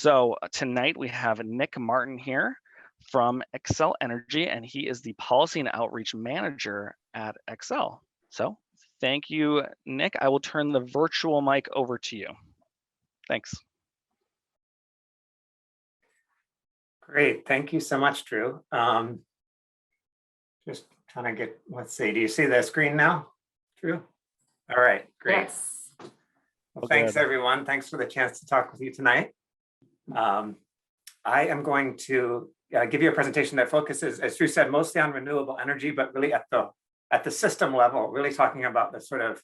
So tonight we have Nick Martin here from Xcel Energy, and he is the Policy and Outreach Manager at Xcel. So thank you, Nick. I will turn the virtual mic over to you. Thanks. Great, thank you so much, Drew. Just trying to get, let's see, do you see the screen now, Drew? All right, great. Yes. Well, thanks everyone. Thanks for the chance to talk with you tonight. I am going to give you a presentation that focuses, as Drew said, mostly on renewable energy, but really at the system level, really talking about the sort of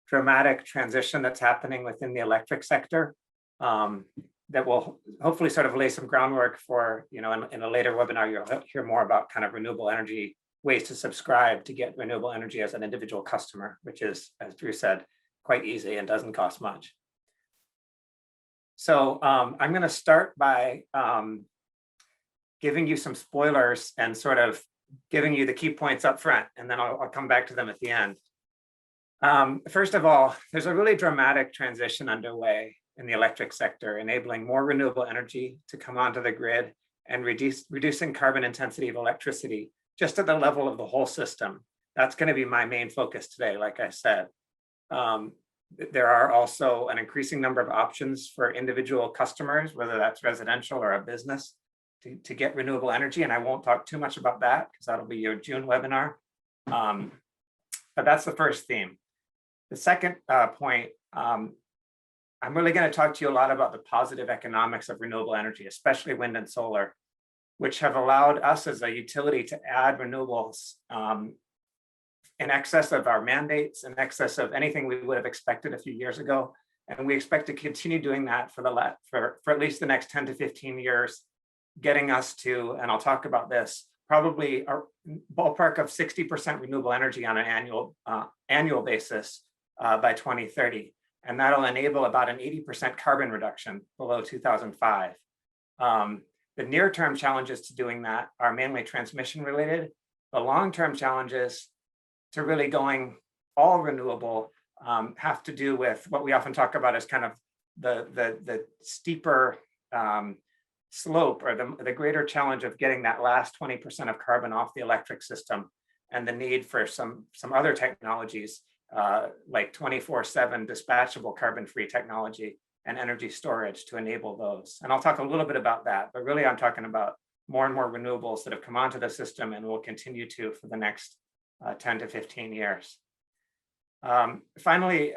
dramatic transition that's happening within the electric sector. That will hopefully sort of lay some groundwork for, in a later webinar, you'll hear more about kind of renewable energy, ways to subscribe to get renewable energy as an individual customer, which is, as Drew said, quite easy and doesn't cost much. So I'm going to start by giving you some spoilers and sort of giving you the key points up front, and then I'll come back to them at the end. First of all, there's a really dramatic transition underway in the electric sector, enabling more renewable energy to come onto the grid and reducing carbon intensity of electricity just at the level of the whole system. That's going to be my main focus today, like I said. There are also an increasing number of options for individual customers, whether that's residential or a business, to get renewable energy. And I won't talk too much about that because that'll be your June webinar. But that's the first theme. The second point, I'm really going to talk to you a lot about the positive economics of renewable energy, especially wind and solar, which have allowed us as a utility to add renewables in excess of our mandates, in excess of anything we would have expected a few years ago. And we expect to continue doing that for at least the next 10 to 15 years, getting us to, and I'll talk about this, probably a ballpark of 60% renewable energy on an annual basis by 2030. And that'll enable about an 80% carbon reduction below 2005. The near-term challenges to doing that are mainly transmission related. The long-term challenges to really going all renewable have to do with what we often talk about as kind of the steeper slope, or the greater challenge of getting that last 20% of carbon off the electric system, and the need for some other technologies like 24/7 dispatchable carbon-free technology and energy storage to enable those. And I'll talk a little bit about that, but really I'm talking about more and more renewables that have come onto the system and will continue to for the next 10 to 15 years. Finally,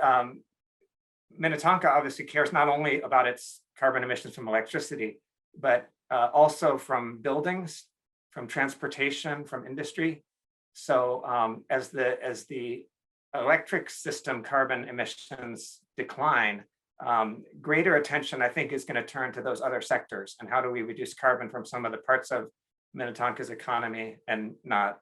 Minnetonka obviously cares not only about its carbon emissions from electricity, but also from buildings, from transportation, from industry. So as the electric system carbon emissions decline, greater attention, I think, is going to turn to those other sectors. And how do we reduce carbon from some of the parts of Minnetonka's economy, and not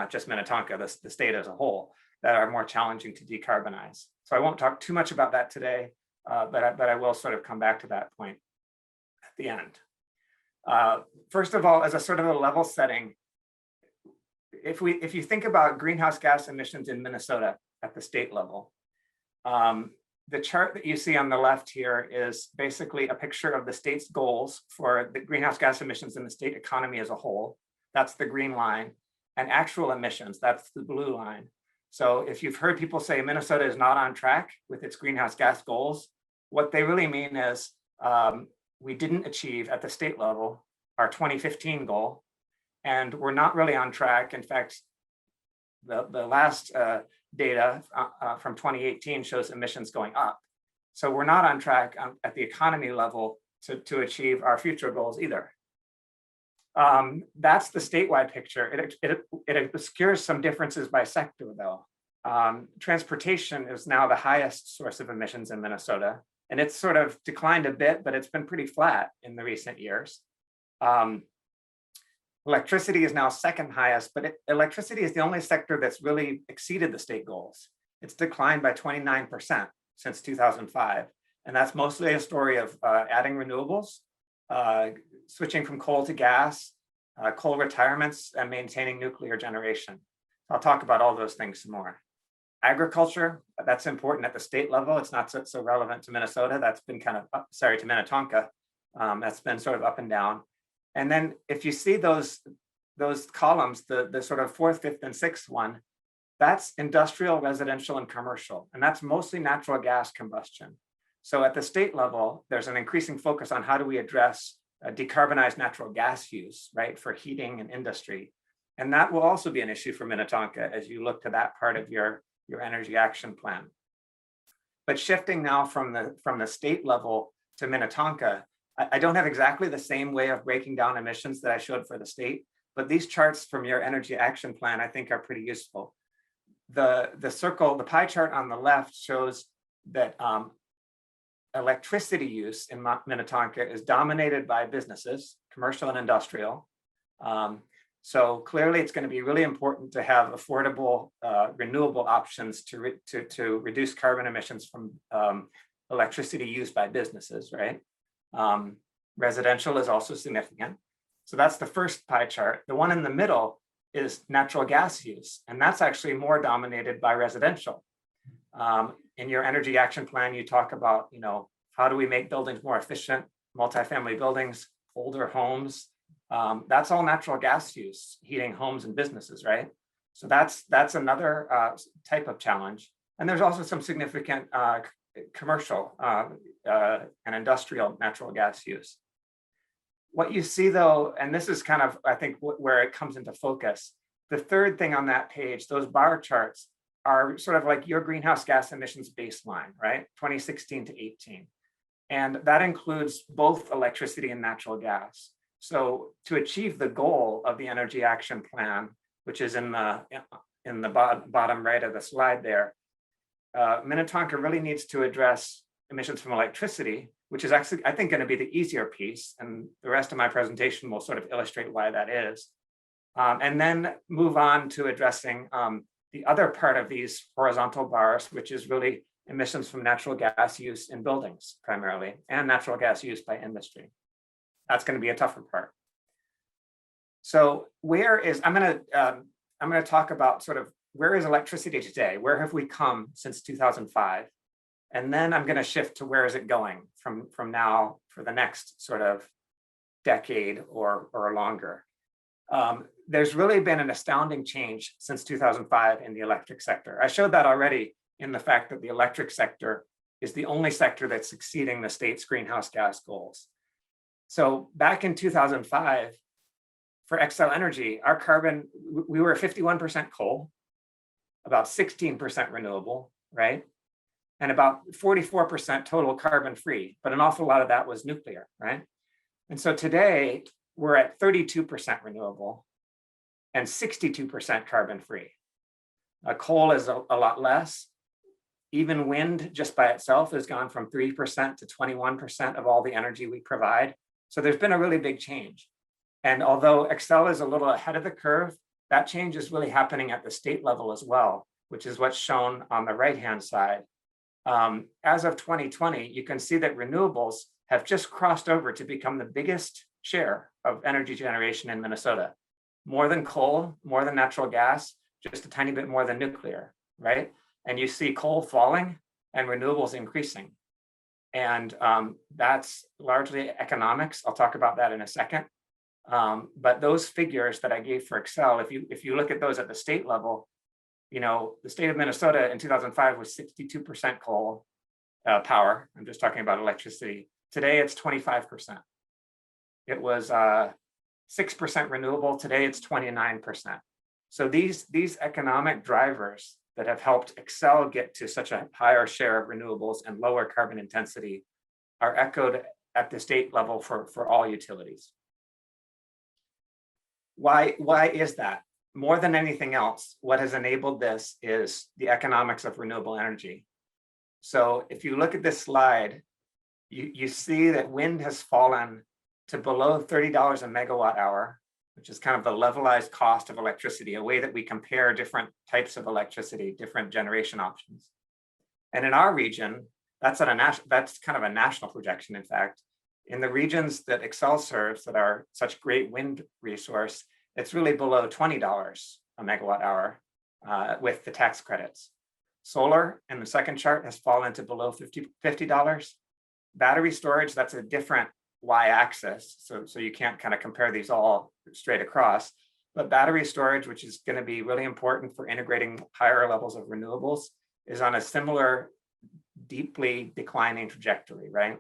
just Minnetonka, the state as a whole, that are more challenging to decarbonize. So I won't talk too much about that today, but I will sort of come back to that point at the end. First of all, as a sort of a level setting, if you think about greenhouse gas emissions in Minnesota at the state level, the chart that you see on the left here is basically a picture of the state's goals for the greenhouse gas emissions in the state economy as a whole. That's the green line. And actual emissions, that's the blue line. So if you've heard people say Minnesota is not on track with its greenhouse gas goals, what they really mean is we didn't achieve at the state level our 2015 goal, and we're not really on track. In fact, the last data from 2018 shows emissions going up. So we're not on track at the economy level to achieve our future goals either. That's the statewide picture. It obscures some differences by sector, though. Transportation is now the highest source of emissions in Minnesota, and it's sort of declined a bit, but it's been pretty flat in the recent years. Electricity is now second highest, but electricity is the only sector that's really exceeded the state goals. It's declined by 29% since 2005, and that's mostly a story of adding renewables, switching from coal to gas, coal retirements, and maintaining nuclear generation. I'll talk about all those things some more. Agriculture, that's important at the state level. It's not so relevant to Minnesota. That's been kind of, to Minnetonka. That's been sort of up and down. And then if you see those columns, the sort of fourth, fifth, and sixth one, that's industrial, residential, and commercial. And that's mostly natural gas combustion. So at the state level, there's an increasing focus on how do we address decarbonized natural gas use, right, for heating and industry. And that will also be an issue for Minnetonka as you look to that part of your energy action plan. But shifting now from the state level to Minnetonka, I don't have exactly the same way of breaking down emissions that I showed for the state, but these charts from your energy action plan, I think, are pretty useful. The pie chart on the left shows that electricity use in Minnetonka is dominated by businesses, commercial and industrial. So clearly it's going to be really important to have affordable renewable options to reduce carbon emissions from electricity used by businesses, right? Residential is also significant. So that's the first pie chart. The one in the middle is natural gas use, and that's actually more dominated by residential. In your energy action plan, you talk about, how do we make buildings more efficient, multifamily buildings, older homes. That's all natural gas use, heating homes and businesses, right? So that's another type of challenge. And there's also some significant commercial and industrial natural gas use. What you see though, and this is kind of, I think, where it comes into focus, the third thing on that page, those bar charts are sort of like your greenhouse gas emissions baseline, right? 2016 to 18. And that includes both electricity and natural gas. So to achieve the goal of the energy action plan, which is in the bottom right of the slide there, Minnetonka really needs to address emissions from electricity, which is actually, I think, going to be the easier piece. And the rest of my presentation will sort of illustrate why that is. And then move on to addressing the other part of these horizontal bars, which is really emissions from natural gas use in buildings primarily, and natural gas use by industry. That's going to be a tougher part. So I'm going to talk about sort of where is electricity today? Where have we come since 2005? And then I'm going to shift to where is it going from now for the next sort of decade or longer. There's really been an astounding change since 2005 in the electric sector. I showed that already in the fact that the electric sector is the only sector that's exceeding the state's greenhouse gas goals. So back in 2005, for Xcel Energy, our carbon, we were 51% coal, about 16% renewable, right? And about 44% total carbon free, but an awful lot of that was nuclear, right? And so today we're at 32% renewable and 62% carbon free. Coal is a lot less. Even wind just by itself has gone from 3% to 21% of all the energy we provide. So there's been a really big change. And although Xcel is a little ahead of the curve, that change is really happening at the state level as well, which is what's shown on the right-hand side. As of 2020, you can see that renewables have just crossed over to become the biggest share of energy generation in Minnesota. More than coal, more than natural gas, just a tiny bit more than nuclear, right? And you see coal falling and renewables increasing. And that's largely economics. I'll talk about that in a second. But those figures that I gave for Xcel, if you look at those at the state level, the state of Minnesota in 2005 was 62% coal power. I'm just talking about electricity. Today it's 25%. It was 6% renewable. Today it's 29%. So these economic drivers that have helped Xcel get to such a higher share of renewables and lower carbon intensity are echoed at the state level for all utilities. Why is that? More than anything else, what has enabled this is the economics of renewable energy. So if you look at this slide, you see that wind has fallen to below $30 a megawatt hour, which is kind of the levelized cost of electricity, a way that we compare different types of electricity, different generation options. And in our region, that's kind of a national projection, in fact. In the regions that Xcel serves that are such great wind resource, it's really below $20 a megawatt hour with the tax credits. Solar in the second chart has fallen to below $50. Battery storage, that's a different y-axis, so you can't kind of compare these all straight across. But battery storage, which is going to be really important for integrating higher levels of renewables, is on a similar deeply declining trajectory, right?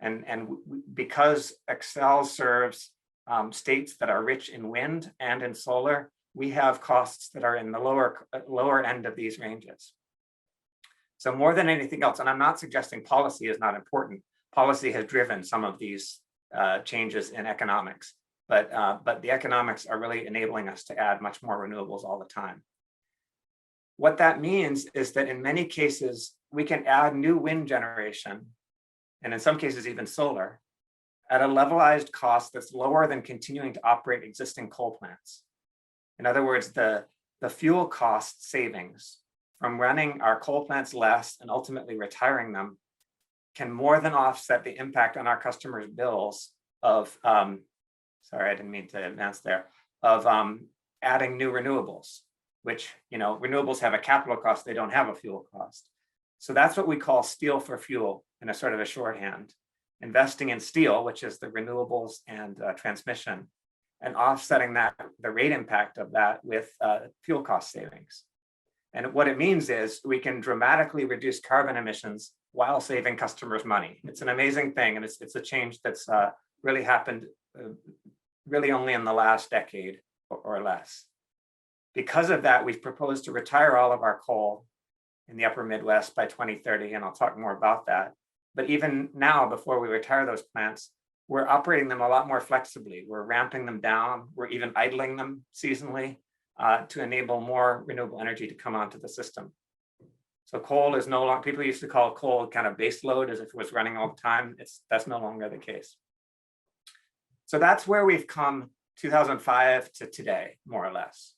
And because Xcel serves states that are rich in wind and in solar, we have costs that are in the lower end of these ranges. So more than anything else, and I'm not suggesting policy is not important. Policy has driven some of these changes in economics, but the economics are really enabling us to add much more renewables all the time. What that means is that in many cases, we can add new wind generation, and in some cases even solar, at a levelized cost that's lower than continuing to operate existing coal plants. In other words, the fuel cost savings from running our coal plants less and ultimately retiring them can more than offset the impact on our customers' bills of, sorry, I didn't mean to advance there, of adding new renewables, which, renewables have a capital cost, they don't have a fuel cost. So that's what we call steel for fuel in a sort of a shorthand. Investing in steel, which is the renewables and transmission, and offsetting the rate impact of that with fuel cost savings. And what it means is we can dramatically reduce carbon emissions while saving customers money. It's an amazing thing, and it's a change that's really happened really only in the last decade or less. Because of that, we've proposed to retire all of our coal in the upper Midwest by 2030, and I'll talk more about that. But even now, before we retire those plants, we're operating them a lot more flexibly. We're ramping them down. We're even idling them seasonally to enable more renewable energy to come onto the system. So coal is no longer, people used to call coal kind of base load as if it was running all the time. That's no longer the case. So that's where we've come 2005 to today, more or less.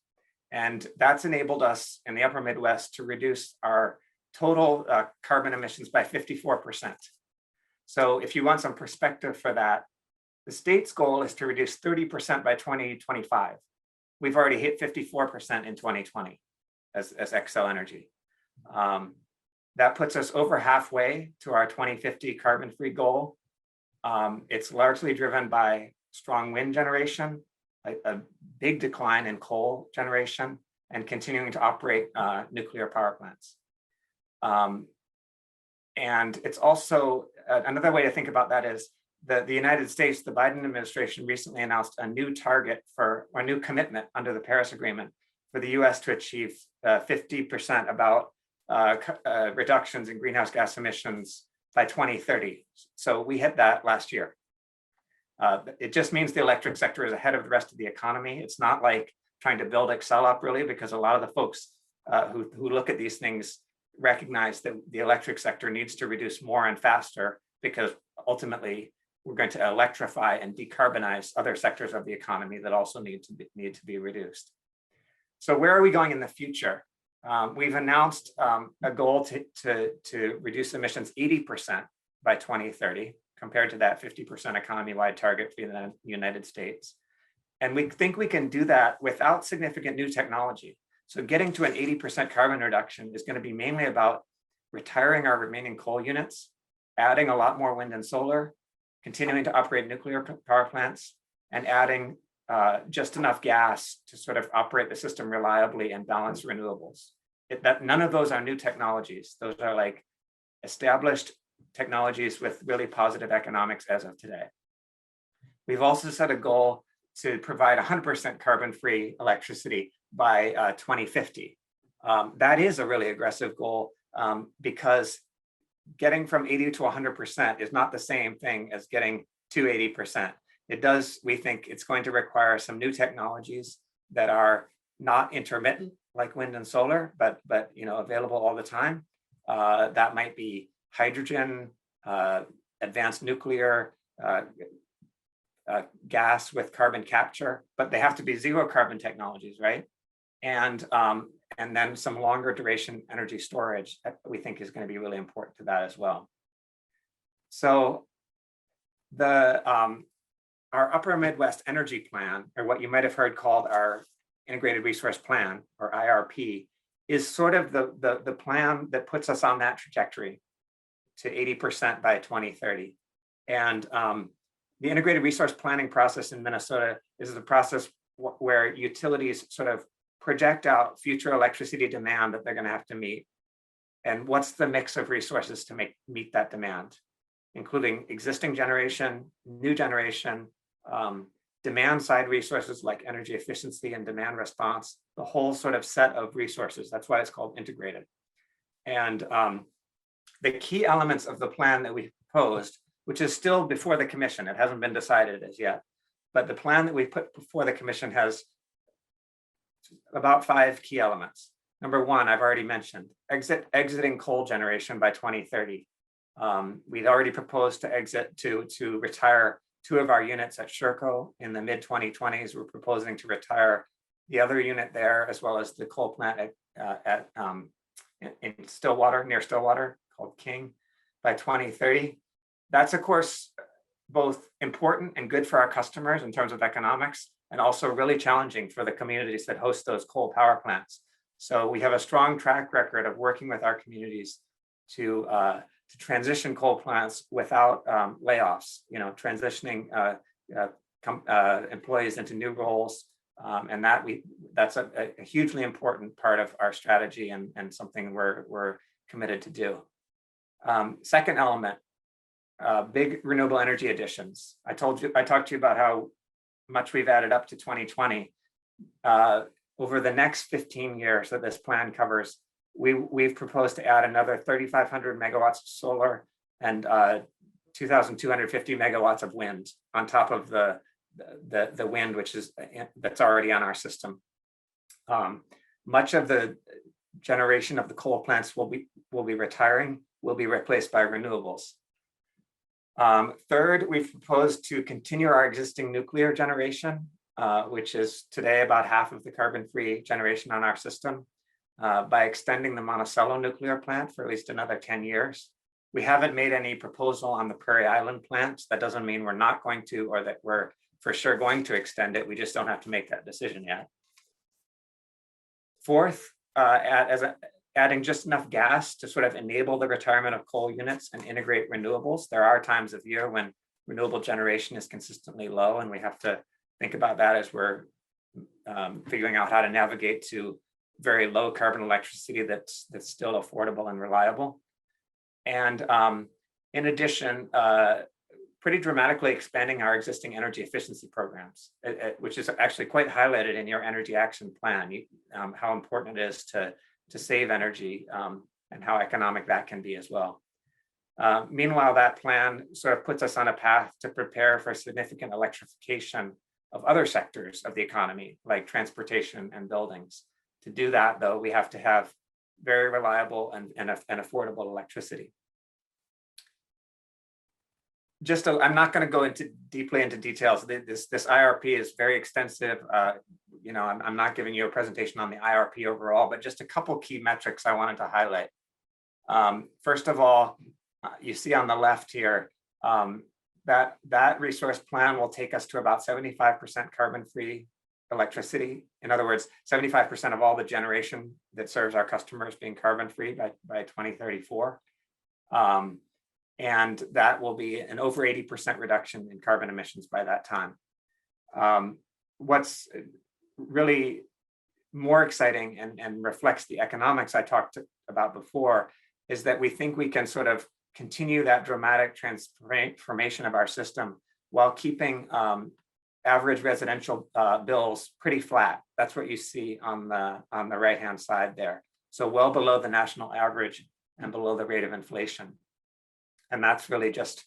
And that's enabled us in the upper Midwest to reduce our total carbon emissions by 54%. So if you want some perspective for that, the state's goal is to reduce 30% by 2025. We've already hit 54% in 2020 as Xcel Energy. That puts us over halfway to our 2050 carbon-free goal. It's largely driven by strong wind generation, a big decline in coal generation, and continuing to operate nuclear power plants. And it's also, another way to think about that is the United States, the Biden administration recently announced a new target or a new commitment under the Paris Agreement for the US to achieve 50% about reductions in greenhouse gas emissions by 2030. So we hit that last year. It just means the electric sector is ahead of the rest of the economy. It's not like trying to build Xcel up really, because a lot of the folks who look at these things recognize that the electric sector needs to reduce more and faster, because ultimately we're going to electrify and decarbonize other sectors of the economy that also need to be reduced. So where are we going in the future? We've announced a goal to reduce emissions 80% by 2030, compared to that 50% economy-wide target for the United States. And we think we can do that without significant new technology. So getting to an 80% carbon reduction is going to be mainly about retiring our remaining coal units, adding a lot more wind and solar, continuing to operate nuclear power plants, and adding just enough gas to sort of operate the system reliably and balance renewables. None of those are new technologies. Those are like established technologies with really positive economics as of today. We've also set a goal to provide 100% carbon-free electricity by 2050. That is a really aggressive goal because getting from 80 to 100% is not the same thing as getting to 80%. It does, we think it's going to require some new technologies that are not intermittent like wind and solar, but available all the time. That might be hydrogen, advanced nuclear, gas with carbon capture, but they have to be zero carbon technologies, right? And then some longer duration energy storage that we think is going to be really important to that as well. So our Upper Midwest Energy Plan, or what you might have heard called our Integrated Resource Plan, or IRP, is sort of the plan that puts us on that trajectory to 80% by 2030. And The integrated resource planning process in Minnesota is the process where utilities sort of project out future electricity demand that they're going to have to meet. And what's the mix of resources to meet that demand, including existing generation, new generation, demand side resources like energy efficiency and demand response, the whole sort of set of resources. That's why it's called integrated. And the key elements of the plan that we proposed, which is still before the commission, it hasn't been decided as yet, but the plan that we put before the commission has about 5 key elements. Number one, I've already mentioned, exiting coal generation by 2030. We'd already proposed to retire 2 of our units at Sherco in the mid-2020s. We're proposing to retire the other unit there, as well as the coal plant in Stillwater, near Stillwater, called King, by 2030. That's, of course, both important and good for our customers in terms of economics, and also really challenging for the communities that host those coal power plants. So we have a strong track record of working with our communities to transition coal plants without layoffs, transitioning employees into new roles. And that's a hugely important part of our strategy and something we're committed to do. Second element, big renewable energy additions. I talked to you about how much we've added up to 2020. Over the next 15 years that this plan covers, we've proposed to add another 3,500 megawatts of solar and 2,250 megawatts of wind on top of the wind, that's already on our system. Much of the generation of the coal plants will be retiring, will be replaced by renewables. Third, we've proposed to continue our existing nuclear generation, which is today about half of the carbon-free generation on our system, by extending the Monticello nuclear plant for at least another 10 years. We haven't made any proposal on the Prairie Island plant. That doesn't mean we're not going to, or that we're for sure going to extend it. We just don't have to make that decision yet. Fourth, adding just enough gas to sort of enable the retirement of coal units and integrate renewables. There are times of year when renewable generation is consistently low, and we have to think about that as we're figuring out how to navigate to very low carbon electricity that's still affordable and reliable. And in addition, pretty dramatically expanding our existing energy efficiency programs, which is actually quite highlighted in your energy action plan, how important it is to save energy and how economic that can be as well. Meanwhile, that plan sort of puts us on a path to prepare for significant electrification of other sectors of the economy, like transportation and buildings. To do that, though, we have to have very reliable and affordable electricity. I'm not going to go deeply into details. This IRP is very extensive. I'm not giving you a presentation on the IRP overall, but just a couple key metrics I wanted to highlight. First of all, you see on the left here, that resource plan will take us to about 75% carbon-free electricity. In other words, 75% of all the generation that serves our customers being carbon-free by 2034. And that will be an over 80% reduction in carbon emissions by that time. What's really more exciting and reflects the economics I talked about before is that we think we can sort of continue that dramatic transformation of our system while keeping average residential bills pretty flat. That's what you see on the right-hand side there. So well below the national average and below the rate of inflation. And that's really just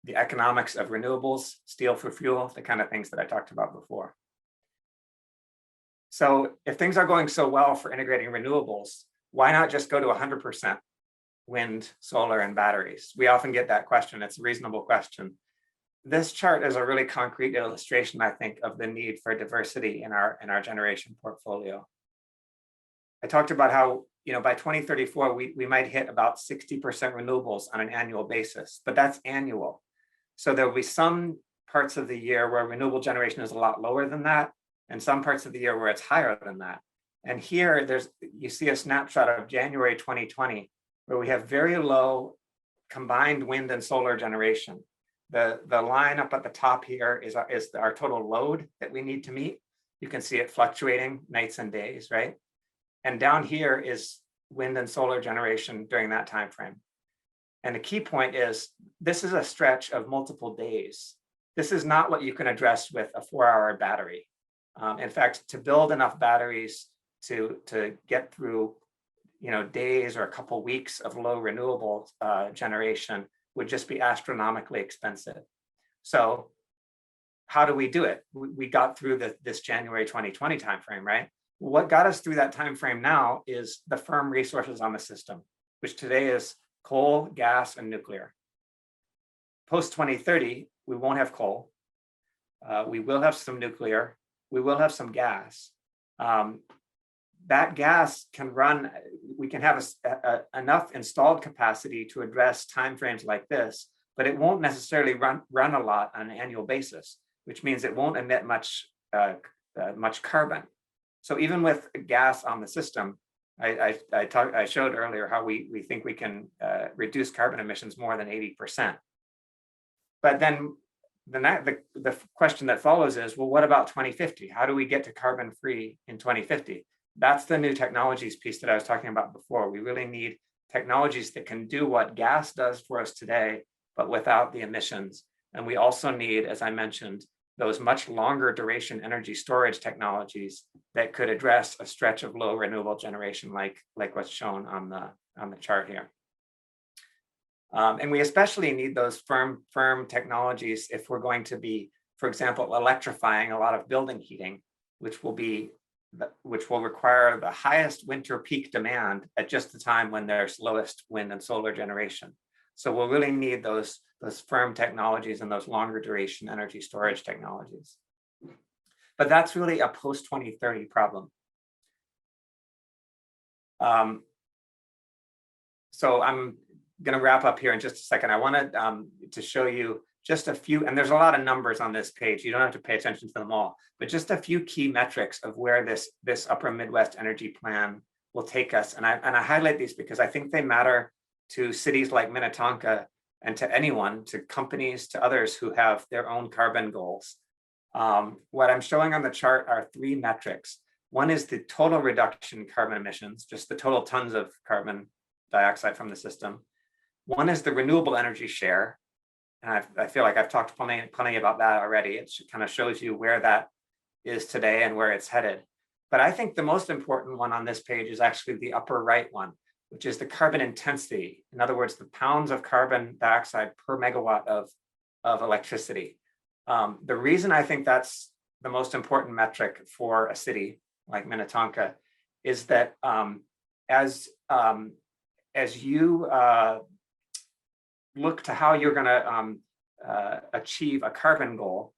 the economics of renewables, steel for fuel, the kind of things that I talked about before. So if things are going so well for integrating renewables, why not just go to 100% wind, solar, and batteries? We often get that question. It's a reasonable question. This chart is a really concrete illustration, I think, of the need for diversity in our generation portfolio. I talked about how by 2034, we might hit about 60% renewables on an annual basis, but that's annual. So there will be some parts of the year where renewable generation is a lot lower than that, and some parts of the year where it's higher than that. And here, you see a snapshot of January 2020, where we have very low combined wind and solar generation. The line up at the top here is our total load that we need to meet. You can see it fluctuating nights and days, right? And down here is wind and solar generation during that time frame. And the key point is this is a stretch of multiple days. This is not what you can address with a 4-hour battery. In fact, to build enough batteries to get through days or a couple weeks of low renewable generation would just be astronomically expensive. So how do we do it? We got through this January 2020 timeframe, right? What got us through that timeframe now is the firm resources on the system, which today is coal, gas, and nuclear. Post 2030, we won't have coal. We will have some nuclear. We will have some gas. That gas can run, we can have enough installed capacity to address timeframes like this, but it won't necessarily run a lot on an annual basis, which means it won't emit much carbon. So even with gas on the system, I showed earlier how we think we can reduce carbon emissions more than 80%. But then the question that follows is, well, what about 2050? How do we get to carbon free in 2050? That's the new technologies piece that I was talking about before. We really need technologies that can do what gas does for us today, but without the emissions. And we also need, as I mentioned, those much longer duration energy storage technologies that could address a stretch of low renewable generation like what's shown on the chart here. And we especially need those firm technologies if we're going to be, for example, electrifying a lot of building heating, which will require the highest winter peak demand at just the time when there's lowest wind and solar generation. So we'll really need those firm technologies and those longer duration energy storage technologies. But that's really a post-2030 problem. So I'm going to wrap up here in just a second. I wanted to show you just a few, and there's a lot of numbers on this page. You don't have to pay attention to them all, but just a few key metrics of where this Upper Midwest Energy Plan will take us. And I highlight these because I think they matter to cities like Minnetonka and to anyone, to companies, to others who have their own carbon goals. What I'm showing on the chart are 3 metrics. One is the total reduction in carbon emissions, just the total tons of carbon dioxide from the system. One is the renewable energy share. And I feel like I've talked plenty about that already. It kind of shows you where that is today and where it's headed. But I think the most important one on this page is actually the upper right one, which is the carbon intensity. In other words, the pounds of carbon dioxide per megawatt of electricity. The reason I think that's the most important metric for a city like Minnetonka is that as you look to how you're going to achieve a carbon goal,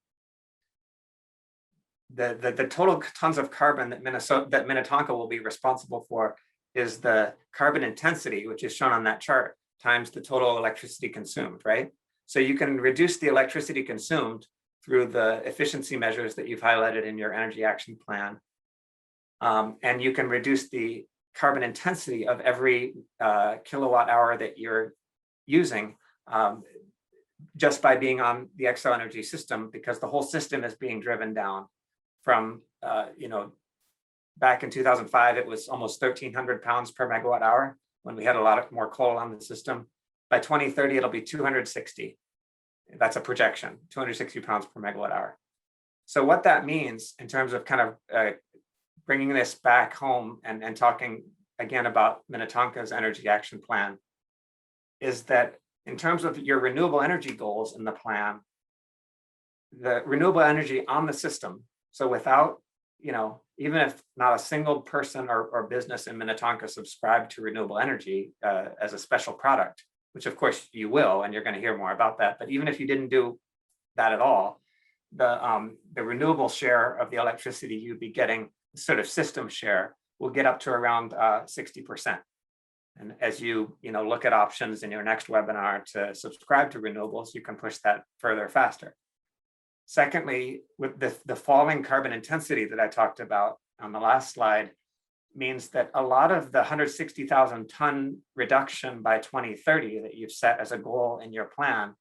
the total tons of carbon that Minnetonka will be responsible for is the carbon intensity, which is shown on that chart, times the total electricity consumed, right? So you can reduce the electricity consumed through the efficiency measures that you've highlighted in your energy action plan. And you can reduce the carbon intensity of every kilowatt hour that you're using just by being on the Xcel Energy system, because the whole system is being driven down from, back in 2005, it was almost 1,300 pounds per megawatt hour when we had a lot more coal on the system. By 2030, it'll be 260. That's a projection, 260 pounds per megawatt hour. So what that means in terms of kind of bringing this back home and talking again about Minnetonka's energy action plan is that in terms of your renewable energy goals in the plan, the renewable energy on the system, so without, even if not a single person or business in Minnetonka subscribed to renewable energy as a special product, which of course you will, and you're going to hear more about that. But even if you didn't do that at all, the renewable share of the electricity you'd be getting, sort of system share, will get up to around 60%. And as you look at options in your next webinar to subscribe to renewables, you can push that further faster. Secondly, with the falling carbon intensity that I talked about on the last slide means that a lot of the 160,000 ton reduction by 2030 that you've set as a goal in your plan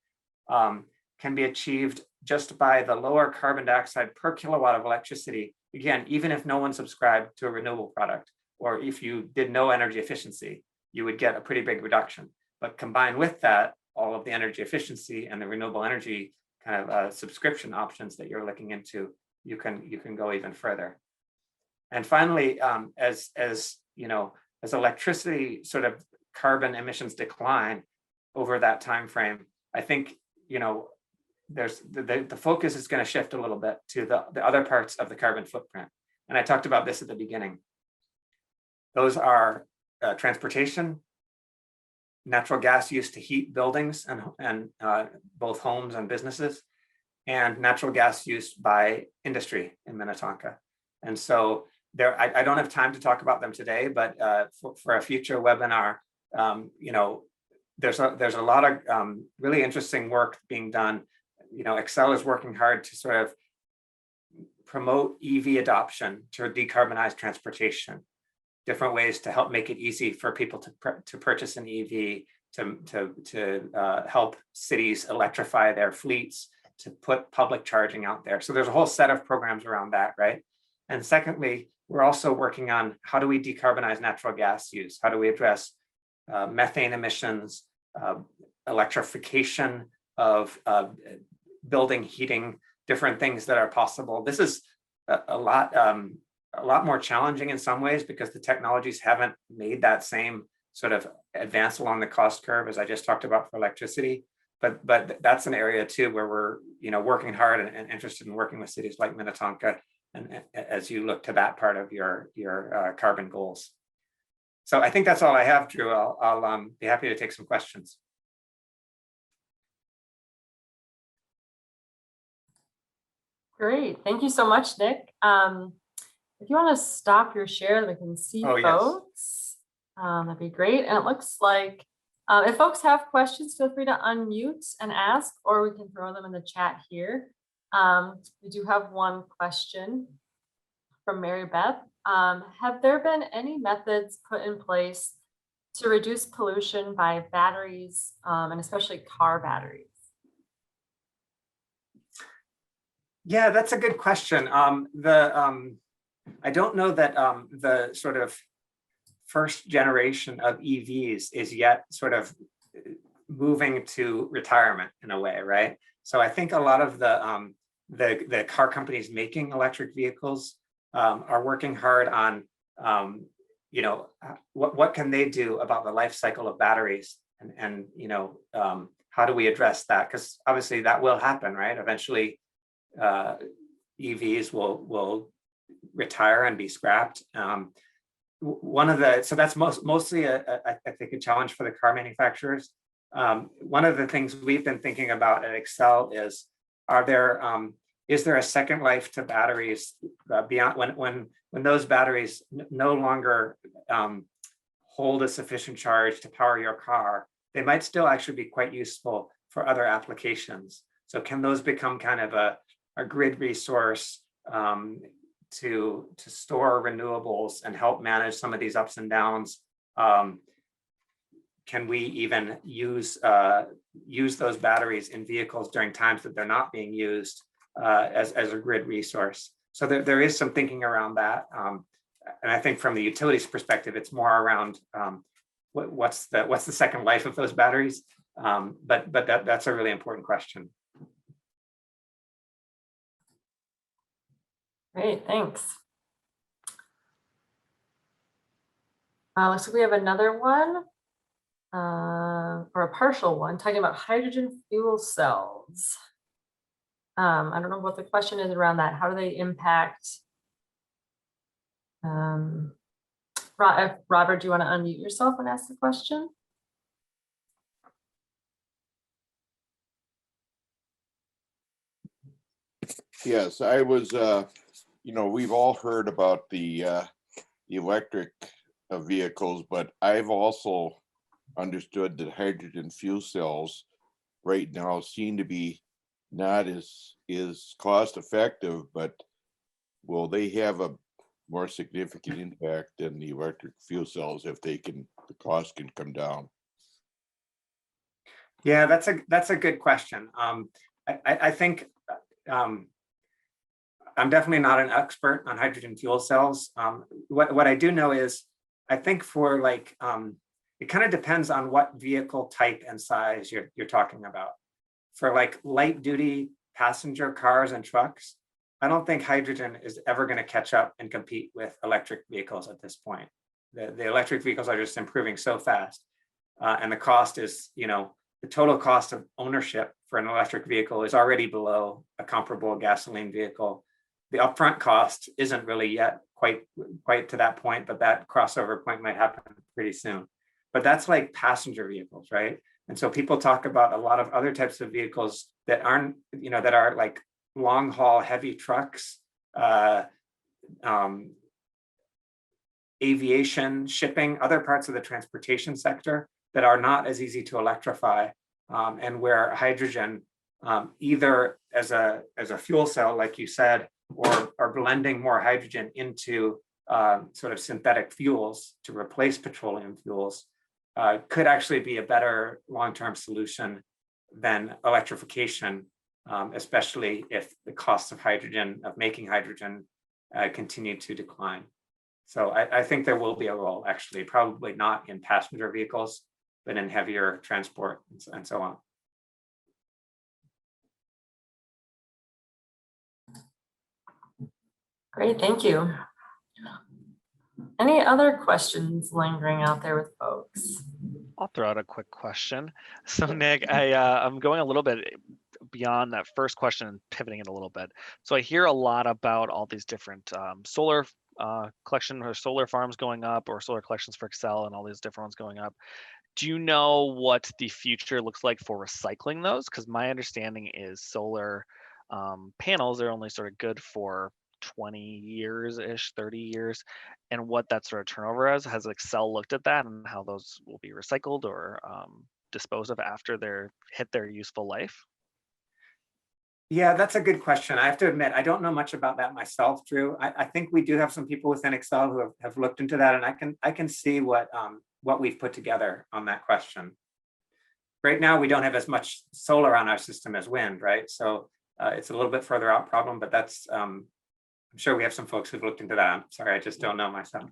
can be achieved just by the lower carbon dioxide per kilowatt of electricity. Again, even if no one subscribed to a renewable product, or if you did no energy efficiency, you would get a pretty big reduction. But combined with that, all of the energy efficiency and the renewable energy kind of subscription options that you're looking into, you can go even further. And finally, as you know, as electricity sort of carbon emissions decline over that time frame, I think, you know, there's the focus is going to shift a little bit to the other parts of the carbon footprint. And I talked about this at the beginning. Those are transportation, natural gas used to heat buildings and both homes and businesses, and natural gas used by industry in Minnetonka. And so there, I don't have time to talk about them today, but for a future webinar, you know, there's a lot of really interesting work being done. You know, Xcel is working hard to sort of promote EV adoption to decarbonize transportation, different ways to help make it easy for people to purchase an EV, to help cities electrify their fleets, to put public charging out there. So there's a whole set of programs around that, right? And secondly, we're also working on how do we decarbonize natural gas use? How do we address methane emissions, electrification of building heating, different things that are possible. This is a lot more challenging in some ways because the technologies haven't made that same sort of advance along the cost curve as I just talked about for electricity. But that's an area too where we're, you know, working hard and interested in working with cities like Minnetonka, and as you look to that part of your carbon goals. So I think that's all I have, Drew. I'll be happy to take some questions. Great, thank you so much, Nick. If you want to stop your share, then we can see folks. That'd be great. And it looks like if folks have questions, feel free to unmute and ask, or we can throw them in the chat here. We do have one question from Mary Beth. Have there been any methods put in place to reduce pollution by batteries, and especially car batteries? Yeah, that's a good question. I don't know that the sort of first generation of EVs is yet sort of moving to retirement in a way, right? So I think a lot of the car companies making electric vehicles are working hard on, you know, what can they do about the life cycle of batteries, and you know, how do we address that? Because obviously that will happen, right? Eventually, EVs will retire and be scrapped. So that's mostly I think a challenge for the car manufacturers. One of the things we've been thinking about at Xcel is, is there a second life to batteries beyond when those batteries no longer hold a sufficient charge to power your car? They might still actually be quite useful for other applications. So can those become kind of a grid resource to store renewables and help manage some of these ups and downs? Can we even use those batteries in vehicles during times that they're not being used as a grid resource? So there is some thinking around that. And I think from the utilities perspective, it's more around what's the second life of those batteries. But that's a really important question. Great, thanks. Looks like we have another one, or a partial one, talking about hydrogen fuel cells. I don't know what the question is around that. How do they impact? Robert, do you want to unmute yourself and ask the question? Yes, I was, you know, we've all heard about the electric vehicles, but I've also understood that hydrogen fuel cells right now seem to be not as cost effective, but will they have a more significant impact than the electric fuel cells if the cost can come down? Yeah, that's a good question. I think I'm definitely not an expert on hydrogen fuel cells. What I do know is, I think for like, it kind of depends on what vehicle type and size you're talking about. For like light duty passenger cars and trucks, I don't think hydrogen is ever going to catch up and compete with electric vehicles at this point. The electric vehicles are just improving so fast. And the cost is, the total cost of ownership for an electric vehicle is already below a comparable gasoline vehicle. The upfront cost isn't really yet quite to that point, but that crossover point might happen pretty soon. But that's like passenger vehicles, right? And so people talk about a lot of other types of vehicles that aren't, that are like long haul heavy trucks, aviation, shipping, other parts of the transportation sector that are not as easy to electrify, and where hydrogen, either as a fuel cell, like you said, or blending more hydrogen into sort of synthetic fuels to replace petroleum fuels, could actually be a better long-term solution than electrification, especially if the costs of hydrogen, of making hydrogen, continue to decline. So I think there will be a role, actually, probably not in passenger vehicles, but in heavier transport and so on. Great, thank you. Any other questions lingering out there with folks? I'll throw out a quick question. So Nick, I'm going a little bit beyond that first question and pivoting it a little bit. So I hear a lot about all these different solar collection or solar farms going up, or solar collections for Xcel and all these different ones going up. Do you know what the future looks like for recycling those? Because my understanding is solar panels are only sort of good for 20 years-ish, 30 years, and what that sort of turnover is. Has Xcel looked at that and how those will be recycled or disposed of after they're hit their useful life? Yeah, that's a good question. I have to admit, I don't know much about that myself, Drew. I think we do have some people within Xcel who have looked into that, and I can see what we've put together on that question. Right now, we don't have as much solar on our system as wind, right? So it's a little bit further out problem, but that's, I'm sure we have some folks who've looked into that. I'm sorry, I just don't know myself.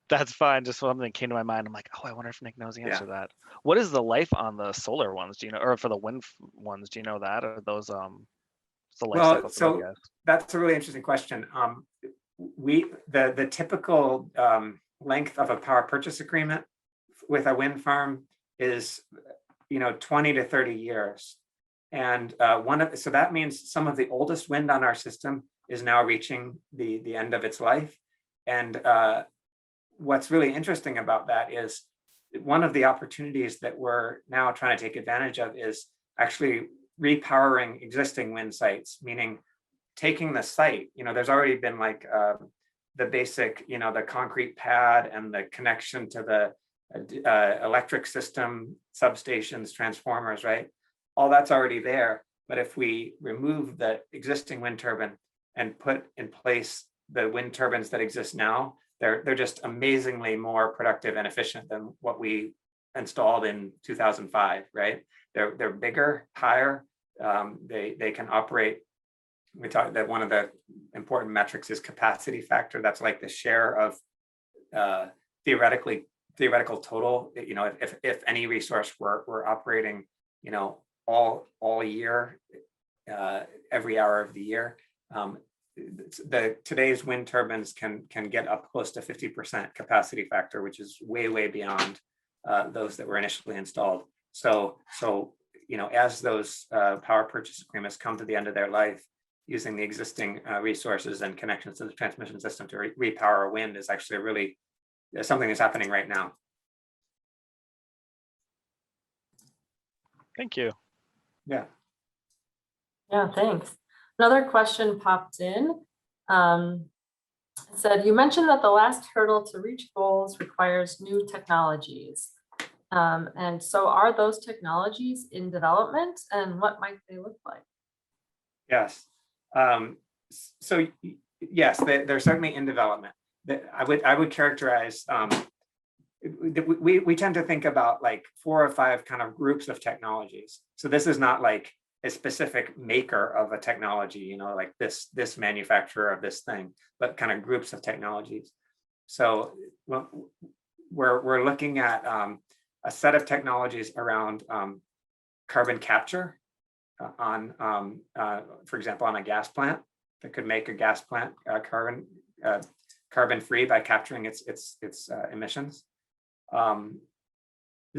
That's fine. Just something came to my mind. I'm like, oh, I wonder if Nick knows the answer to that. What is the life on the solar ones? Do you know, or for the wind ones? Do you know that? Or those the life cycle? So that's a really interesting question. The typical length of a power purchase agreement with a wind farm is 20 to 30 years, and so that means some of the oldest wind on our system is now reaching the end of its life. And what's really interesting about that is one of the opportunities that we're now trying to take advantage of is actually repowering existing wind sites, meaning taking the site, there's already been like the basic, the concrete pad and the connection to the electric system, substations, transformers, right? All that's already there. But if we remove the existing wind turbine and put in place the wind turbines that exist now, they're just amazingly more productive and efficient than what we installed in 2005, right? They're bigger, higher. They can operate. We talked that one of the important metrics is capacity factor. That's like the share of theoretical total. If any resource were operating, all year, every hour of the year. Today's wind turbines can get up close to 50% capacity factor, which is way beyond those that were initially installed. So as those power purchase agreements come to the end of their life, using the existing resources and connections to the transmission system to repower wind is actually really something that's happening right now. Thank you. Yeah. Yeah, thanks. Another question popped in. It said, you mentioned that the last hurdle to reach goals requires new technologies. And so are those technologies in development, and what might they look like? Yes. So yes, they're certainly in development. I would characterize, we tend to think about like 4 or 5 kind of groups of technologies. So this is not like a specific maker of a technology, you know, like this manufacturer of this thing, but kind of groups of technologies. So we're looking at a set of technologies around carbon capture on, for example, on a gas plant that could make a gas plant carbon free by capturing its emissions.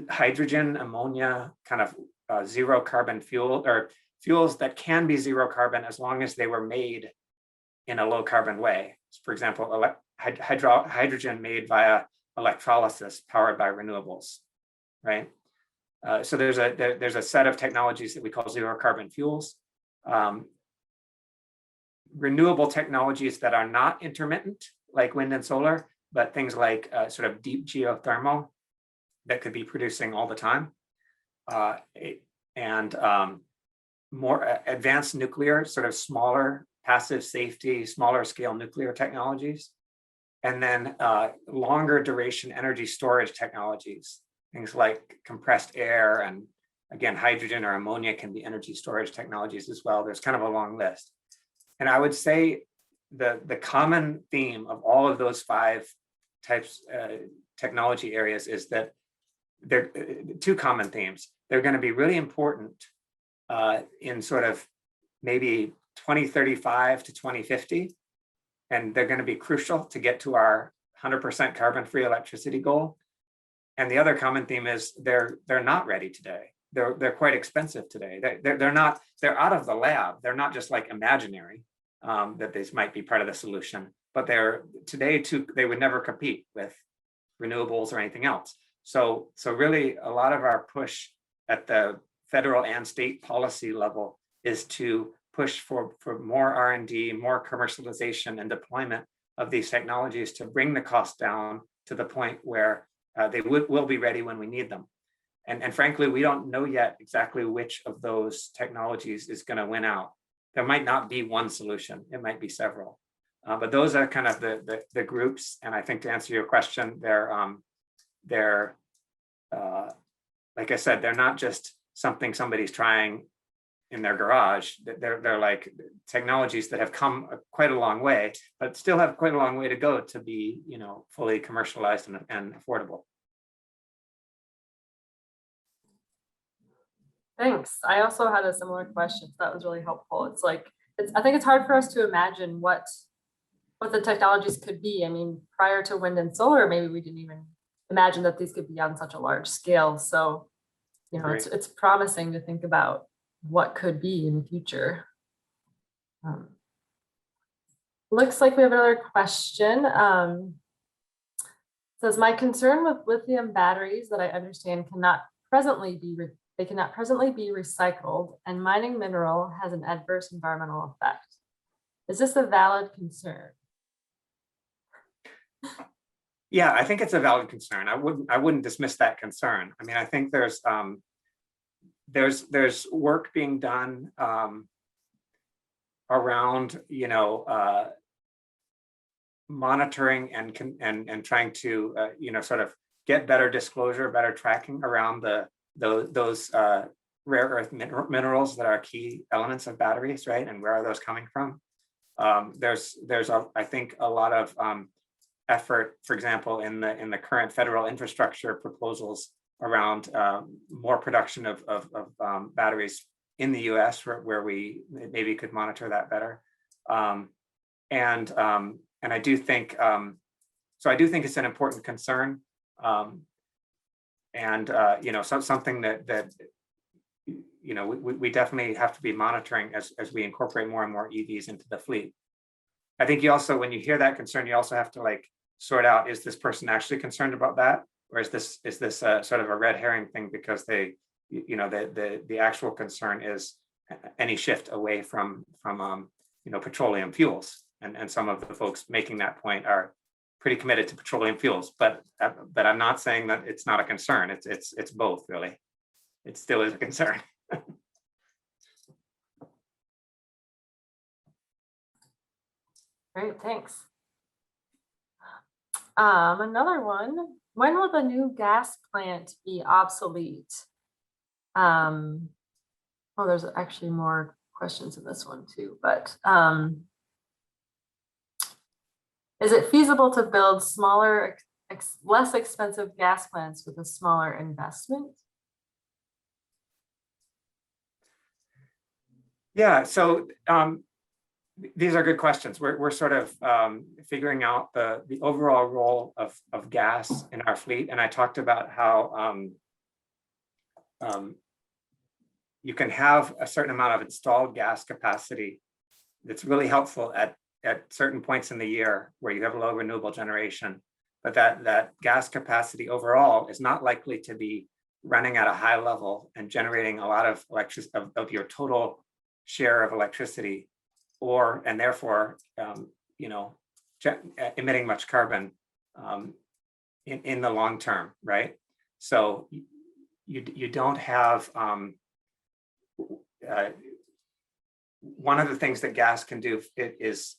Hydrogen, ammonia, kind of zero carbon fuel, or fuels that can be zero carbon as long as they were made in a low carbon way. For example, hydrogen made via electrolysis powered by renewables, right? So there's a set of technologies that we call zero carbon fuels. Renewable technologies that are not intermittent, like wind and solar, but things like sort of deep geothermal that could be producing all the time. And more advanced nuclear, sort of smaller passive safety, smaller scale nuclear technologies. And then longer duration energy storage technologies, things like compressed air, and again, hydrogen or ammonia can be energy storage technologies as well. There's kind of a long list. And I would say the common theme of all of those 5 types technology areas is that they're 2 common themes. They're going to be really important in sort of maybe 2035 to 2050. And they're going to be crucial to get to our 100% carbon-free electricity goal. And the other common theme is they're not ready today. They're quite expensive today. They're out of the lab. They're not just like imaginary that these might be part of the solution, but they're today too. They would never compete with renewables or anything else. So really, a lot of our push at the federal and state policy level is to push for more R&D, more commercialization and deployment of these technologies to bring the cost down to the point where they will be ready when we need them. And frankly, we don't know yet exactly which of those technologies is going to win out. There might not be one solution. It might be several. But those are kind of the groups. And I think to answer your question, they're like I said, they're not just something somebody's trying in their garage. They're like technologies that have come quite a long way, but still have quite a long way to go to be, you know, fully commercialized and affordable. Thanks. I also had a similar question. So that was really helpful. It's like, I think it's hard for us to imagine what the technologies could be. I mean, prior to wind and solar, maybe we didn't even imagine that these could be on such a large scale. So, you know, it's promising to think about what could be in the future. Looks like we have another question. Says, my concern with lithium batteries that I understand cannot presently be recycled, and mining mineral has an adverse environmental effect. Is this a valid concern? Yeah, I think it's a valid concern. I wouldn't dismiss that concern. I mean, I think there's work being done around, you know, monitoring and trying to you know, sort of get better disclosure, better tracking around those rare earth minerals that are key elements of batteries, right? And where are those coming from? There's I think a lot of effort, for example, in the current federal infrastructure proposals around more production of batteries in the US where we maybe could monitor that better. And I do think, so I do think it's an important concern. You know, something that you know, we definitely have to be monitoring as we incorporate more and more EVs into the fleet. I think you also, when you hear that concern, you also have to like sort out, is this person actually concerned about that? Or is this sort of a red herring thing because they, you know, the actual concern is any shift away from you know, petroleum fuels. And some of the folks making that point are pretty committed to petroleum fuels, but I'm not saying that it's not a concern. It's both, really. It still is a concern. Great, thanks. Another one, when will the new gas plant be obsolete? Oh, there's actually more questions in this one too, but is it feasible to build smaller, less expensive gas plants with a smaller investment? Yeah, so these are good questions. We're sort of figuring out the overall role of gas in our fleet. And I talked about how you can have a certain amount of installed gas capacity that's really helpful at certain points in the year where you have low renewable generation. But that gas capacity overall is not likely to be running at a high level and generating a lot of electricity of your total share of electricity, and therefore, emitting much carbon in the long term, right? So you don't have one of the things that gas can do is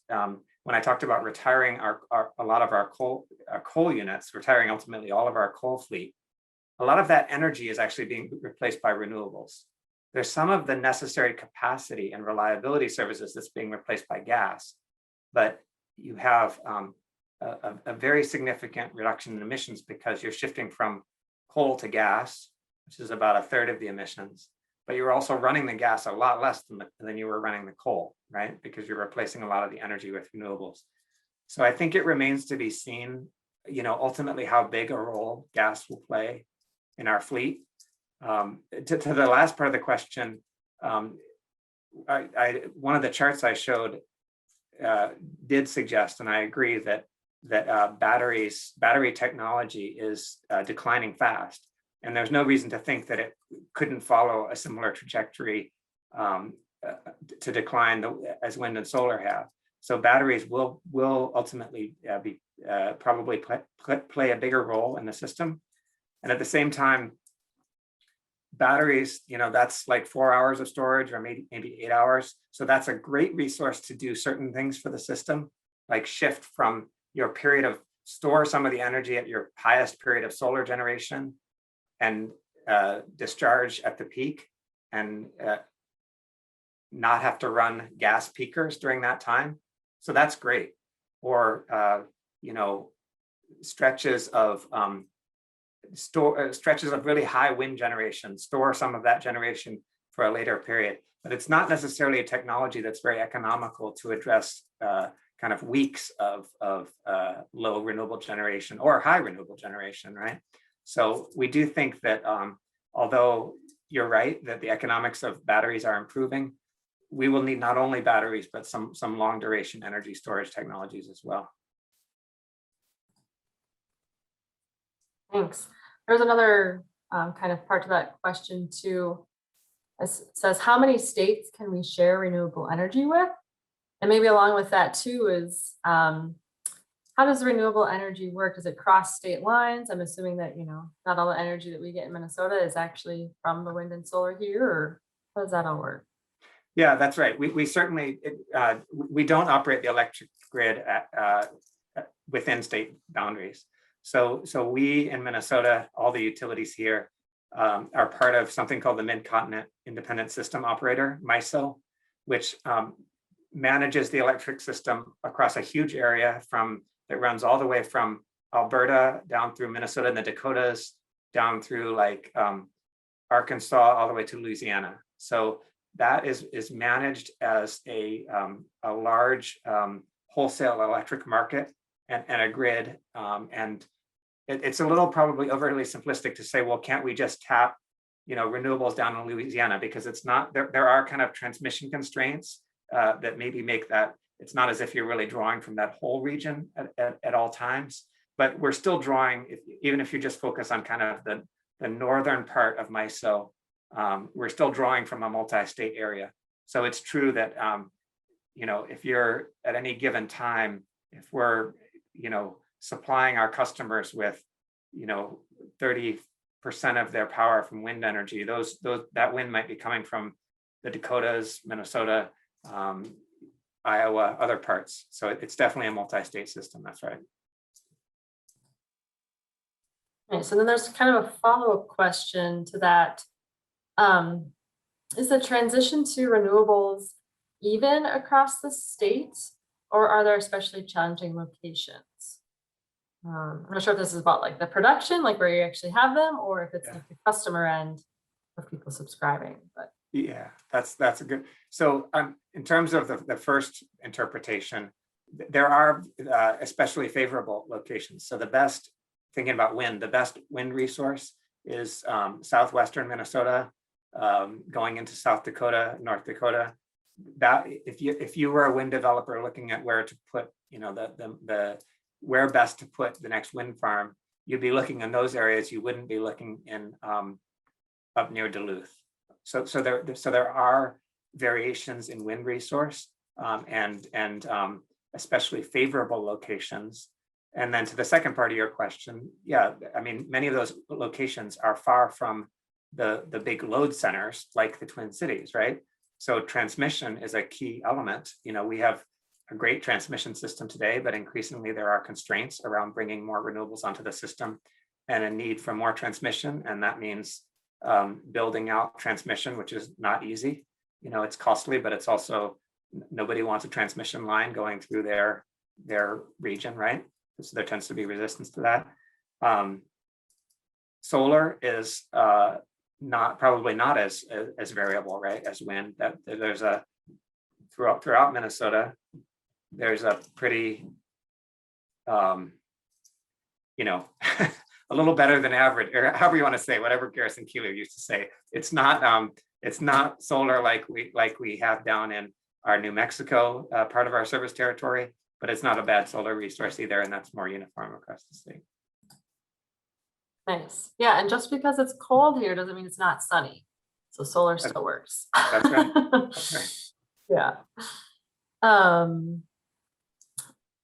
when I talked about retiring a lot of our coal units, retiring ultimately all of our coal fleet, a lot of that energy is actually being replaced by renewables. There's some of the necessary capacity and reliability services that's being replaced by gas, but you have a very significant reduction in emissions because you're shifting from coal to gas, which is about a third of the emissions, but you're also running the gas a lot less than you were running the coal, right? Because you're replacing a lot of the energy with renewables. So I think it remains to be seen, ultimately how big a role gas will play in our fleet. To the last part of the question, one of the charts I showed did suggest, and I agree that battery technology is declining fast, and there's no reason to think that it couldn't follow a similar trajectory to decline as wind and solar have. So batteries will ultimately probably play a bigger role in the system, and at the same time, batteries, that's like 4 hours of storage or maybe 8 hours. So that's a great resource to do certain things for the system, like shift from your period of store some of the energy at your highest period of solar generation and discharge at the peak and not have to run gas peakers during that time. So that's great. Or, stretches of really high wind generation, store some of that generation for a later period. But it's not necessarily a technology that's very economical to address kind of weeks of low renewable generation or high renewable generation, right? So we do think that although you're right that the economics of batteries are improving, we will need not only batteries, but some long duration energy storage technologies as well. Thanks. There's another kind of part to that question too. It says, how many states can we share renewable energy with? And maybe along with that too is, how does renewable energy work? Does it cross state lines? I'm assuming that, not all the energy that we get in Minnesota is actually from the wind and solar here, or how does that all work? Yeah, that's right. We certainly, we don't operate the electric grid within state boundaries. So we in Minnesota, all the utilities here are part of something called the Mid-Continent Independent System Operator, MISO, which manages the electric system across a huge area that runs all the way from Alberta down through Minnesota and the Dakotas, down through like Arkansas, all the way to Louisiana. So that is managed as a large wholesale electric market and a grid. And it's a little probably overly simplistic to say, well, can't we just tap, renewables down in Louisiana? Because it's not, there are kind of transmission constraints that maybe make that, it's not as if you're really drawing from that whole region at all times, but we're still drawing, even if you just focus on kind of the northern part of MISO, we're still drawing from a multi-state area. So it's true that, if you're at any given time, if we're, supplying our customers with, 30% of their power from wind energy, that wind might be coming from the Dakotas, Minnesota, Iowa, other parts. So it's definitely a multi-state system. That's right. Okay, so then there's kind of a follow-up question to that. Is the transition to renewables even across the state, or are there especially challenging locations? I'm not sure if this is about like the production, like where you actually have them, or if it's like the customer end of people subscribing. But yeah, that's a good. So in terms of the first interpretation, there are especially favorable locations. So the best, thinking about wind, the best wind resource is southwestern Minnesota, going into South Dakota, North Dakota. That if you were a wind developer looking at where to put, you know, the where best to put the next wind farm, you'd be looking in those areas. You wouldn't be looking in up near Duluth. So there are variations in wind resource and especially favorable locations. And then to the second part of your question, yeah, I mean, many of those locations are far from the big load centers like the Twin Cities, right? So transmission is a key element. You know, we have a great transmission system today, but increasingly there are constraints around bringing more renewables onto the system and a need for more transmission. And that means building out transmission, which is not easy. You know, it's costly, but it's also, nobody wants a transmission line going through their region, right? So there tends to be resistance to that. Solar is probably not as variable, right, as wind. That there's a throughout Minnesota, there's a pretty you know, a little better than average, or however you want to say, whatever Garrison Keillor used to say. It's not solar like we have down in our New Mexico part of our service territory, but it's not a bad solar resource either, and that's more uniform across the state. nice. Yeah, and just because it's cold here doesn't mean it's not sunny. So solar still works. That's right. That's right. Yeah.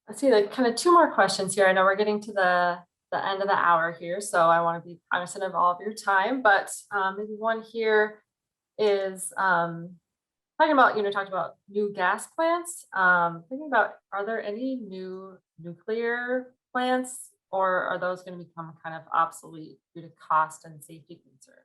Let's see, like kind of two more questions here. I know we're getting to the end of the hour here, so I want to be cognizant of all of your time, but maybe one here is talking about, talked about new gas plants, thinking about, are there any new nuclear plants, or are those going to become kind of obsolete due to cost and safety concerns?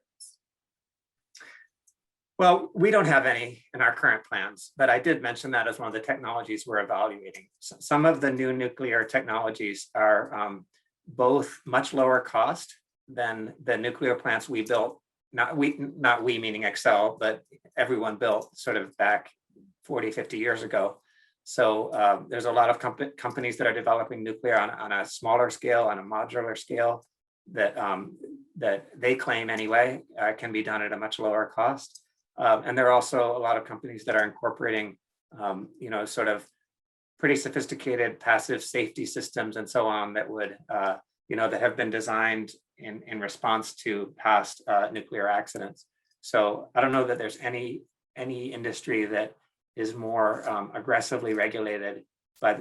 Well, we don't have any in our current plans, but I did mention that as one of the technologies we're evaluating. So some of the new nuclear technologies are both much lower cost than the nuclear plants we built, not we meaning Xcel, but everyone built sort of back 40, 50 years ago. So there's a lot of companies that are developing nuclear on a smaller scale, on a modular scale, that they claim anyway can be done at a much lower cost. And there are also a lot of companies that are incorporating, sort of pretty sophisticated passive safety systems and so on that would, that have been designed in response to past nuclear accidents. So I don't know that there's any industry that is more aggressively regulated by,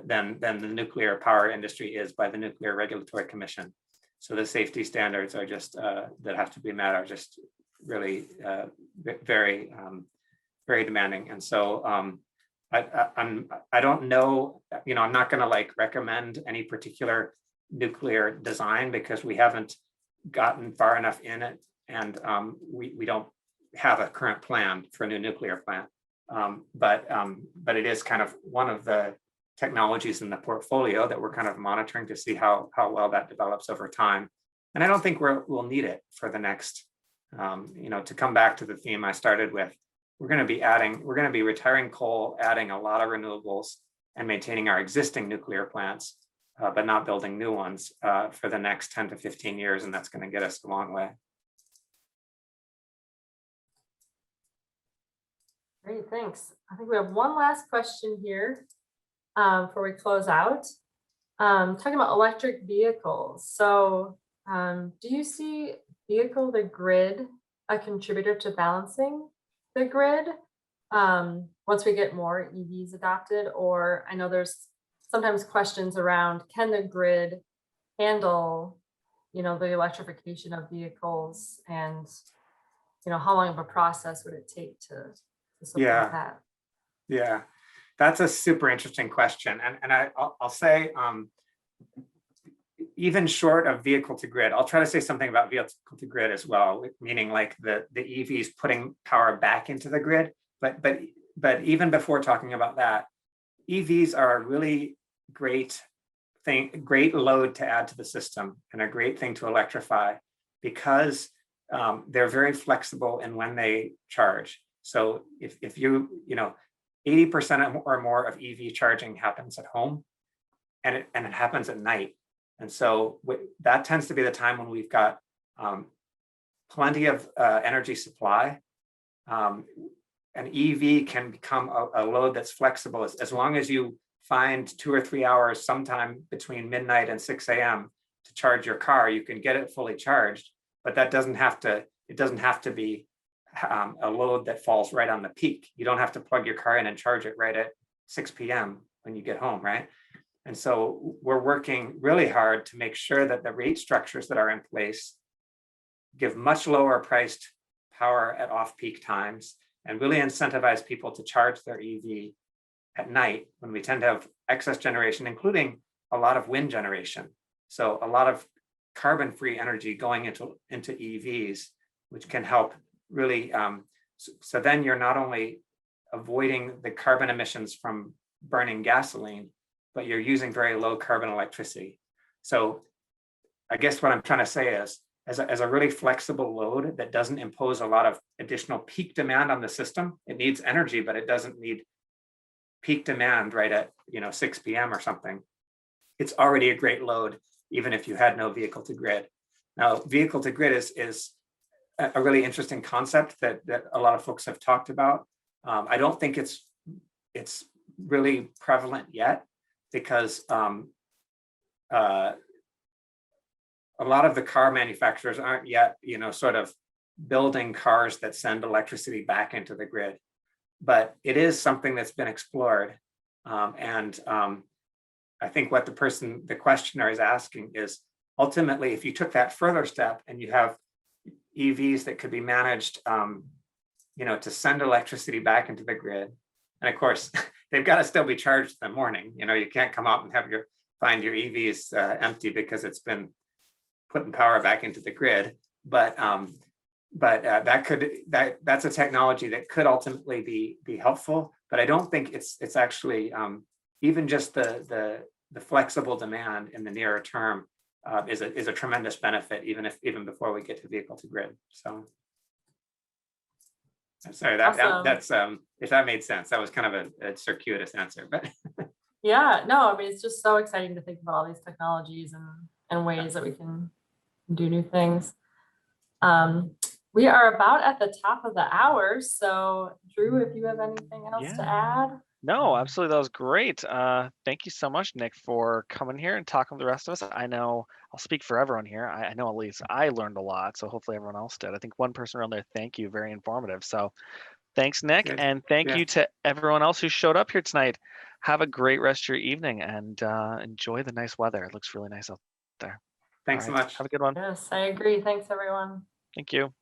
than the nuclear power industry is by the Nuclear Regulatory Commission. So the safety standards are just that have to be met are just really very very demanding. And so I don't know, I'm not going to like recommend any particular nuclear design because we haven't gotten far enough in it, and we don't have a current plan for a new nuclear plant. But it is kind of one of the technologies in the portfolio that we're kind of monitoring to see how well that develops over time. And I don't think we'll need it for the next, to come back to the theme I started with. We're going to be retiring coal, adding a lot of renewables, and maintaining our existing nuclear plants, but not building new ones for the next 10 to 15 years, and that's going to get us a long way. Great, thanks. I think we have one last question here before we close out. Talking about electric vehicles. So do you see vehicle to grid a contributor to balancing the grid once we get more EVs adopted? Or I know there's sometimes questions around, can the grid handle, the electrification of vehicles, and how long of a process would it take to support that? Yeah, that's a super interesting question. And I'll say, even short of vehicle to grid, I'll try to say something about vehicle to grid as well, meaning like the EVs putting power back into the grid. But even before talking about that, EVs are a really great load to add to the system and a great thing to electrify because they're very flexible in when they charge. So if you 80% or more of EV charging happens at home, and it happens at night. And so that tends to be the time when we've got plenty of energy supply. An EV can become a load that's flexible as long as you find 2 or 3 hours sometime between midnight and 6 a.m. to charge your car. You can get it fully charged, but that doesn't have to be a load that falls right on the peak. You don't have to plug your car in and charge it right at 6 p.m. when you get home, right? And so we're working really hard to make sure that the rate structures that are in place give much lower priced power at off-peak times and really incentivize people to charge their EV at night when we tend to have excess generation, including a lot of wind generation. So a lot of carbon-free energy going into EVs, which can help really, so then you're not only avoiding the carbon emissions from burning gasoline, but you're using very low carbon electricity. So I guess what I'm trying to say is, as a really flexible load that doesn't impose a lot of additional peak demand on the system, it needs energy, but it doesn't need peak demand right at 6 p.m. or something. It's already a great load, even if you had no vehicle to grid. Now, vehicle to grid is a really interesting concept that a lot of folks have talked about. I don't think it's really prevalent yet, because a lot of the car manufacturers aren't yet, sort of building cars that send electricity back into the grid. But it is something that's been explored. And I think what the questioner is asking is, ultimately, if you took that further step and you have EVs that could be managed, to send electricity back into the grid, and of course, they've got to still be charged in the morning. You can't come out and find your EVs empty because it's been putting power back into the grid. But that's a technology that could ultimately be helpful. But I don't think it's actually even just the flexible demand in the nearer term is a tremendous benefit, even before we get to vehicle to grid. So. I'm sorry, that's if that made sense. That was kind of a circuitous answer, but yeah, no, I mean, it's just so exciting to think about all these technologies and ways that we can do new things. We are about at the top of the hour, so Drew, if you have anything else to add? No, absolutely. That was great. Thank you so much, Nick, for coming here and talking with the rest of us. I know I'll speak for everyone here. I know at least I learned a lot, so hopefully everyone else did. I think one person around there, thank you, very informative. So thanks, Nick, Good. and thank you to everyone else who showed up here tonight. Have a great rest of your evening and enjoy the nice weather. It looks really nice out there. Thanks so much. Have a good one. Yes, I agree. Thanks, everyone. Thank you.